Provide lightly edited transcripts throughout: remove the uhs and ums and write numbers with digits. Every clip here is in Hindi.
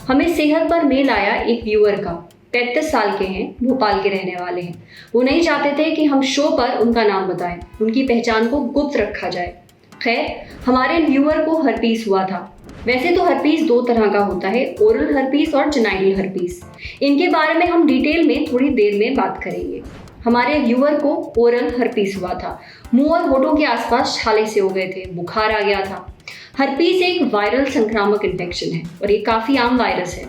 हमें सेहत पर मेल आया एक व्यूअर का। 33 साल के हैं, भोपाल के रहने वाले हैं। वो नहीं चाहते थे कि हम शो पर उनका नाम बताएं, उनकी पहचान को गुप्त रखा जाए। खैर, हमारे व्यूअर को हर्पीस हुआ था। वैसे तो हर्पीस 2 तरह का होता है, ओरल हर्पीस और जेनाइटल हर्पीस। इनके बारे में हम डिटेल में थोड़ी देर में बात करेंगे। हमारे व्यूअर को ओरल हर्पीस हुआ था। मुंह और होठों के आसपास छाले से हो गए थे, बुखार आ गया था। हर्पीस एक वायरल संक्रामक इन्फेक्शन है और ये काफ़ी आम वायरस है।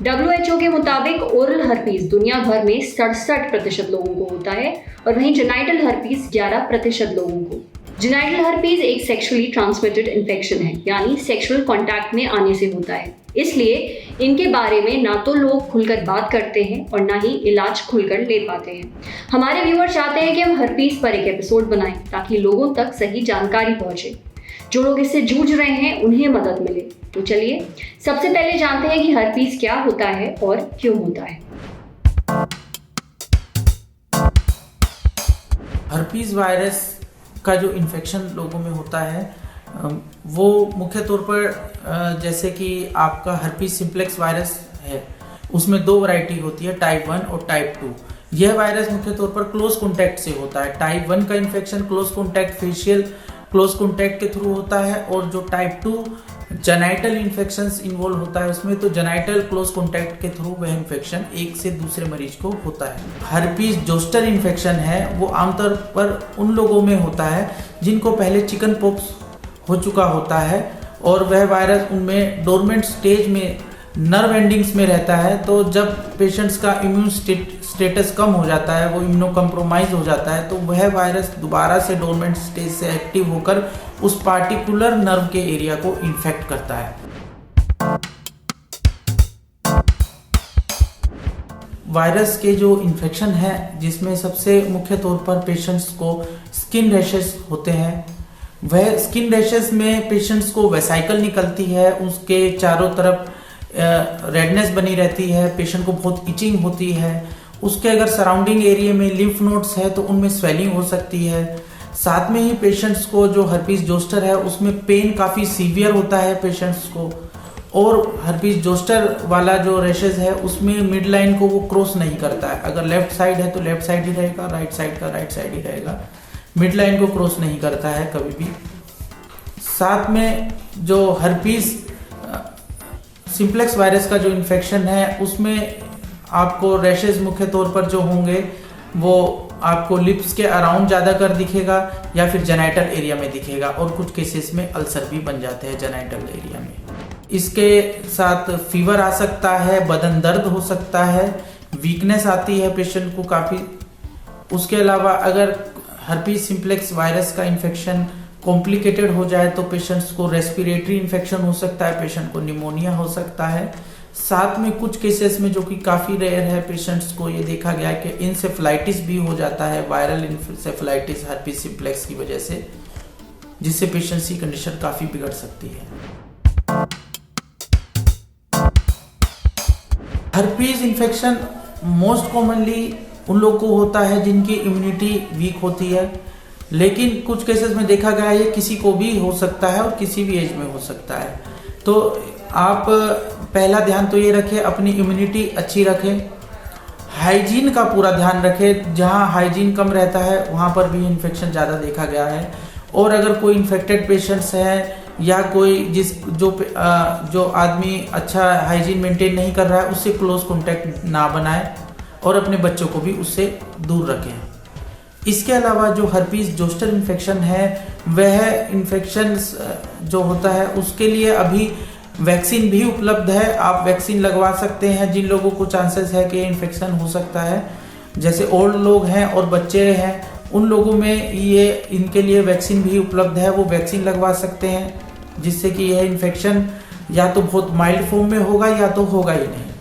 WHO के मुताबिक ओरल हर्पीस दुनिया भर में 67% लोगों को होता है और वहीं जेनाइटल हर्पीस 11% लोगों को। जेनाइटल हर्पीस एक सेक्सुअली ट्रांसमिटेड इन्फेक्शन है, यानी सेक्सुअल कांटेक्ट में आने से होता है। इसलिए इनके बारे में ना तो लोग खुलकर बात करते हैं और ना ही इलाज खुलकर ले पाते हैं। हमारे व्यूअर चाहते हैं कि हम हर्पीस पर एक एपिसोड बनाएं ताकि लोगों तक सही जानकारी पहुंचे। जो लोग इससे जूझ रहे हैं उन्हें मदद मिले। तो चलिए सबसे पहले जानते हैं कि हर्पीस क्या होता है और क्यों होता है। हर्पीस वायरस का जो इन्फेक्शन लोगों में होता है वो मुख्य तौर पर जैसे कि आपका हर्पीस सिम्प्लेक्स वायरस है, उसमें 2 वैरायटी होती है, टाइप 1 और टाइप 2। यह वायरस मुख्य तौर पर क्लोज कॉन्टैक्ट से होता है। टाइप 1 का infection close contact facial close contact के थ्रू होता है और जो टाइप 2 जेनाइटल इन्फेक्शंस इन्वॉल्व होता है उसमें तो जेनाइटल क्लोज कॉन्टैक्ट के थ्रू वह इन्फेक्शन एक से दूसरे मरीज को होता है। हर्पीस जोस्टर इन्फेक्शन है वो आमतौर पर उन लोगों में होता है जिनको पहले चिकन पॉक्स हो चुका होता है और वह वायरस उनमें डोरमेंट स्टेज में नर्व एंडिंग्स में रहता है। तो जब पेशेंट्स का इम्यून स्टेटस कम हो जाता है, वो इम्यूनो कम्प्रोमाइज हो जाता है, तो वह वायरस दोबारा से डोरमेंट स्टेज से एक्टिव होकर उस पार्टिकुलर नर्व के एरिया को इन्फेक्ट करता है। वायरस के जो इन्फेक्शन है जिसमें सबसे मुख्य तौर पर पेशेंट्स को स्किन रैशेस होते हैं। वह स्किन रैशेस में पेशेंट्स को वेसाइकल निकलती है, उसके चारों तरफ रेडनेस बनी रहती है, पेशेंट को बहुत इचिंग होती है। उसके अगर सराउंडिंग एरिया में लिम्फ नोड्स है तो उनमें स्वेलिंग हो सकती है। साथ में ही पेशेंट्स को जो हर्पीस जोस्टर है उसमें पेन काफ़ी सीवियर होता है पेशेंट्स को। और हर्पीस जोस्टर वाला जो रैशेज है उसमें मिड लाइन को वो क्रॉस नहीं करता है। अगर लेफ्ट साइड है तो लेफ्ट साइड ही रहेगा, राइट साइड का राइट साइड ही रहेगा, मिड लाइन को क्रॉस नहीं करता है कभी भी। साथ में जो हर्पीस सिम्प्लेक्स वायरस का जो इन्फेक्शन है उसमें आपको रैशेज मुख्य तौर पर जो होंगे वो आपको लिप्स के अराउंड ज़्यादा कर दिखेगा या फिर जेनाइटल एरिया में दिखेगा और कुछ केसेस में अल्सर भी बन जाते हैं जेनाइटल एरिया में। इसके साथ फीवर आ सकता है, बदन दर्द हो सकता है, वीकनेस आती है पेशेंट को काफ़ी। उसके अलावा अगर हर्पीस सिम्प्लेक्स वायरस का इन्फेक्शन कॉम्प्लिकेटेड हो जाए तो पेशेंट्स को रेस्पिरेटरी इन्फेक्शन हो सकता है, पेशेंट को निमोनिया हो सकता है। साथ में कुछ केसेस में जो कि काफ़ी रेयर है पेशेंट्स को ये देखा गया है कि इंसेफ्लाइटिस भी हो जाता है, वायरल इंसेफ्लाइटिस हर्पीस सिम्प्लेक्स की वजह से, जिससे पेशेंट्स की कंडीशन काफ़ी बिगड़ सकती है। हर्पीस इन्फेक्शन मोस्ट कॉमनली उन लोगों को होता है जिनकी इम्यूनिटी वीक होती है, लेकिन कुछ केसेस में देखा गया है किसी को भी हो सकता है और किसी भी एज में हो सकता है। तो आप पहला ध्यान तो ये रखें अपनी इम्यूनिटी अच्छी रखें, हाइजीन का पूरा ध्यान रखें। जहाँ हाइजीन कम रहता है वहाँ पर भी इन्फेक्शन ज़्यादा देखा गया है। और अगर कोई इन्फेक्टेड पेशेंट्स हैं या कोई जो आदमी अच्छा हाइजीन मेंटेन नहीं कर रहा है उससे क्लोज कॉन्टैक्ट ना बनाए और अपने बच्चों को भी उससे दूर रखें। इसके अलावा जो हर्पीस जोस्टर इन्फेक्शन है वह इन्फेक्शन जो होता है उसके लिए अभी वैक्सीन भी उपलब्ध है। आप वैक्सीन लगवा सकते हैं जिन लोगों को चांसेस है कि इन्फेक्शन हो सकता है, जैसे ओल्ड लोग हैं और बच्चे हैं, उन लोगों में ये इनके लिए वैक्सीन भी उपलब्ध है, वो वैक्सीन लगवा सकते हैं जिससे कि यह इन्फेक्शन या तो बहुत माइल्ड फॉर्म में होगा या तो होगा ही नहीं।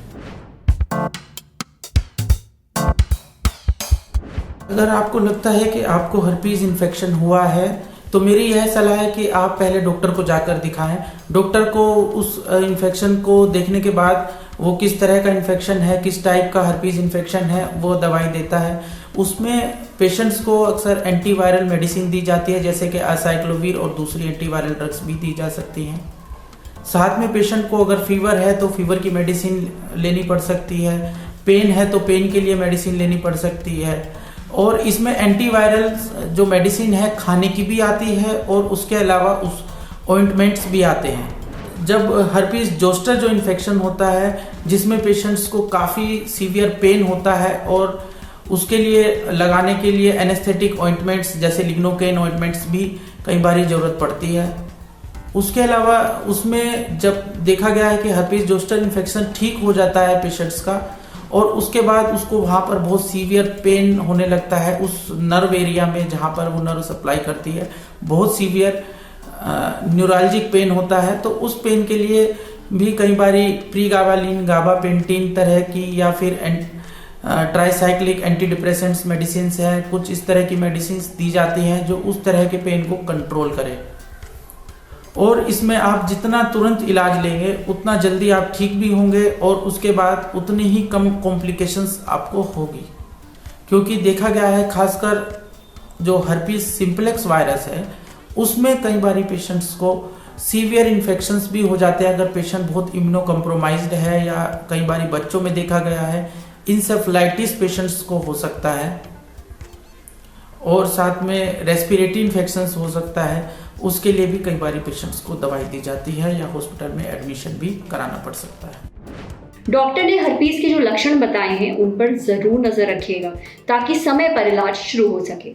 अगर आपको लगता है कि आपको हर्पीस इन्फेक्शन हुआ है तो मेरी यह सलाह है कि आप पहले डॉक्टर को जाकर दिखाएं। डॉक्टर को उस इन्फेक्शन को देखने के बाद वो किस तरह का इन्फेक्शन है, किस टाइप का हर्पीस इन्फेक्शन है, वो दवाई देता है। उसमें पेशेंट्स को अक्सर एंटीवायरल मेडिसिन दी जाती है जैसे कि असाइक्लोविर और दूसरी एंटीवायरल ड्रग्स भी दी जा सकती हैं। साथ में पेशेंट को अगर फीवर है तो फीवर की मेडिसिन लेनी पड़ सकती है, पेन है तो पेन के लिए मेडिसिन लेनी पड़ सकती है। और इसमें एंटीवायरल जो मेडिसिन है खाने की भी आती है और उसके अलावा उस ऑइंटमेंट्स भी आते हैं। जब हर्पीस जोस्टर जो इन्फेक्शन होता है जिसमें पेशेंट्स को काफ़ी सीवियर पेन होता है और उसके लिए लगाने के लिए एनेस्थेटिक ऑइंटमेंट्स जैसे लिग्नोकेन ऑइंटमेंट्स भी कई बार ज़रूरत पड़ती है। उसके अलावा उसमें जब देखा गया है कि हर्पीस जोस्टर इन्फेक्शन ठीक हो जाता है पेशेंट्स का और उसके बाद उसको वहाँ पर बहुत सीवियर पेन होने लगता है उस नर्व एरिया में जहाँ पर वो नर्व सप्लाई करती है, बहुत सीवियर न्यूरालजिक पेन होता है। तो उस पेन के लिए भी कई बारी प्रीगाबालिन, गाबापेंटिन तरह की या फिर ट्राइसाइक्लिक एंटी डिप्रेसेंट्स मेडिसिन है, कुछ इस तरह की मेडिसिन दी जाती हैं जो उस तरह के पेन को कंट्रोल करें। और इसमें आप जितना तुरंत इलाज लेंगे उतना जल्दी आप ठीक भी होंगे और उसके बाद उतनी ही कम कॉम्प्लिकेशंस आपको होगी। क्योंकि देखा गया है खासकर जो हर्पीस सिंप्लेक्स वायरस है उसमें कई बारी पेशेंट्स को सीवियर इन्फेक्शंस भी हो जाते हैं अगर पेशेंट बहुत इम्यूनो कम्प्रोमाइज्ड है, या कई बारी बच्चों में देखा गया है इंसेफ्लाइटिस पेशेंट्स को हो सकता है और साथ में रेस्पिरेटरी इन्फेक्शंस हो सकता है। उसके लिए भी कई बारी पेशेंट्स को दवाई दी जाती है या हॉस्पिटल में एडमिशन भी कराना पड़ सकता है। डॉक्टर ने हर्पीस के जो लक्षण बताए हैं उन पर ज़रूर नज़र रखिएगा ताकि समय पर इलाज शुरू हो सके।